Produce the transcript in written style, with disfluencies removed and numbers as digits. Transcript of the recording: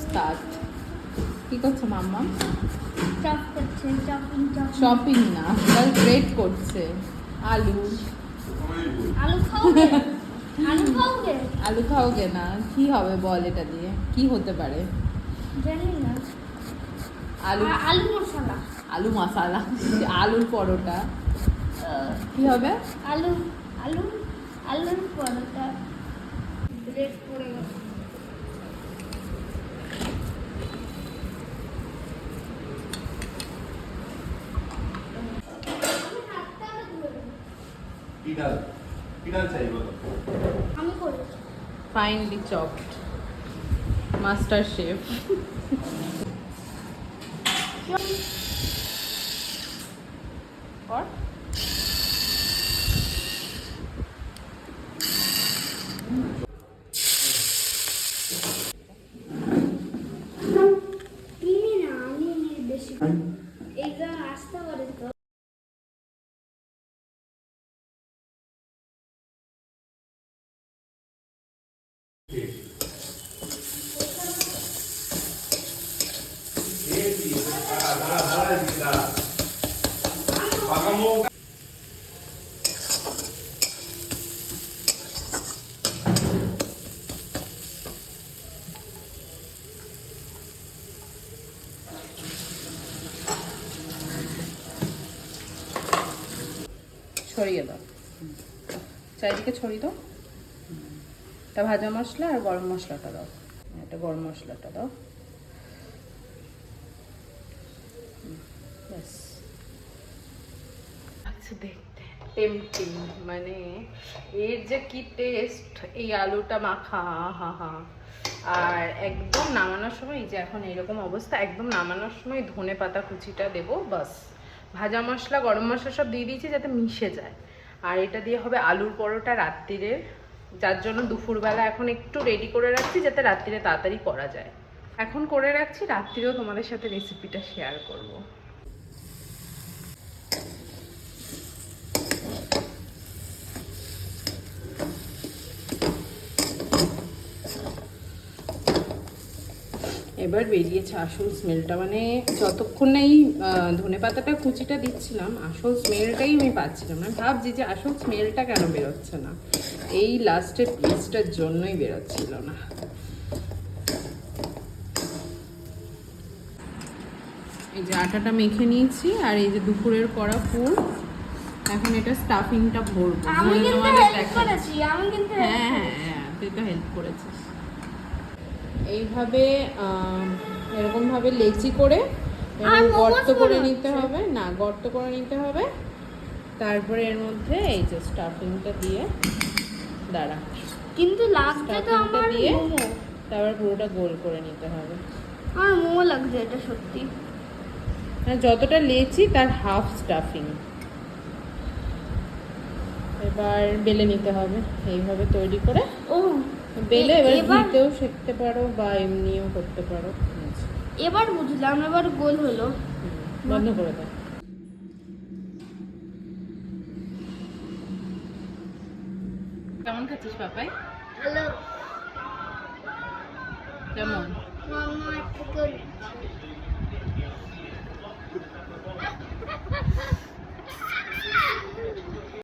Start. কি করছে মাম্মা? Chop করছে, শপিং না, গ্রেট করছে। আলু আলু খাওগে? আলু খাওগে? আলু খাওগে না? কি হবে বল, এটা দিয়ে কি হতে পারে? জানি না। আলু আলু মশলা। আলু মশলা, আলুর পরোটা। কি হবে? আলু আলু আলুর পরোটা। ব্রেড পড়ে গেছে। কি ডাল চাই বলো? আমি করেছি। Finely chopped, master chef. और তুমি না, আমি বেশি এইটা আসতে পারে তো। ছড়িয়ে দাও, চারিদিকে ছড়িয়ে দাও। এটা ভাজা মশলা আর গরম মশলাটা দাও। এটা গরম মশলাটা দাও। ব্যাস। আচ্ছা, দেখতে টেম্পটিং, মানে এর যে কি টেস্ট, এই আলুটা মাখা, হা হা। আর একদম নামানোর সময়, এই যে এখন এরকম অবস্থা, একদম নামানোর সময় ধনে পাতা কুচিটা দেবো, বাস। ভাজা মশলা গরম মশলা সব দিয়ে দিয়েছি যাতে মিশে যায়। আর এটা দিয়ে হবে আলুর পরোটা রাত্রিরে, যার জন্য দুপুরবেলা এখন একটু রেডি করে রাখছি যাতে রাত্রিরে তাড়াতাড়ি করা যায়। এখন করে রাখছি, রাত্রিরেও তোমাদের সাথে রেসিপিটা শেয়ার করব। এবার বেরিয়েছে আসল স্মেলটা, মানে যতক্ষণ না এই ধনেপাতাটা কুচিটা দিচ্ছিলাম আসল স্মেলটাই আমি পাচ্ছিলাম না। ভাবছি যে আসল স্মেলটা কেন বেরোচ্ছে না, এই লাস্টের পিসটার জন্যই বেরোচ্ছিল না। এই যে আটাটা মেখে নিয়েছি, আর এই যে দুপুরের করা পুর, এখন এটা স্টাফিংটা ভরবো। আমি কিন্তু হেল্প করেছি, হ্যাঁ হ্যাঁ হ্যাঁ, তুই তো হেল্প করেছিস। এইভাবে এরকমভাবে লেচি করে গর্ত করে নিতে হবে, না গর্ত করে নিতে হবে। তারপরে এর মধ্যে এই যে স্টাফিংটা দিয়ে, দাঁড়া, কিন্তু লাগছে তো আমার দিয়ে মোমো। তারপর পুরোটা গোল করে নিতে হবে। আমার মোমো লাগছে, এটা সত্যি। যতটা লেচি তার হাফ স্টাফিং। এবার বেলে নিতে হবে এইভাবে তৈরি করে। ও বেলে এবার ঘিতেও সেঁকতে পারো বা এমনিও করতে পারো। এবার বুঝলাম, এবার গোল হলো। বন্ধ করে দাও। কেমন খাচ্ছিস পাপাই? হ্যালো কেমন? মাম্মা একটু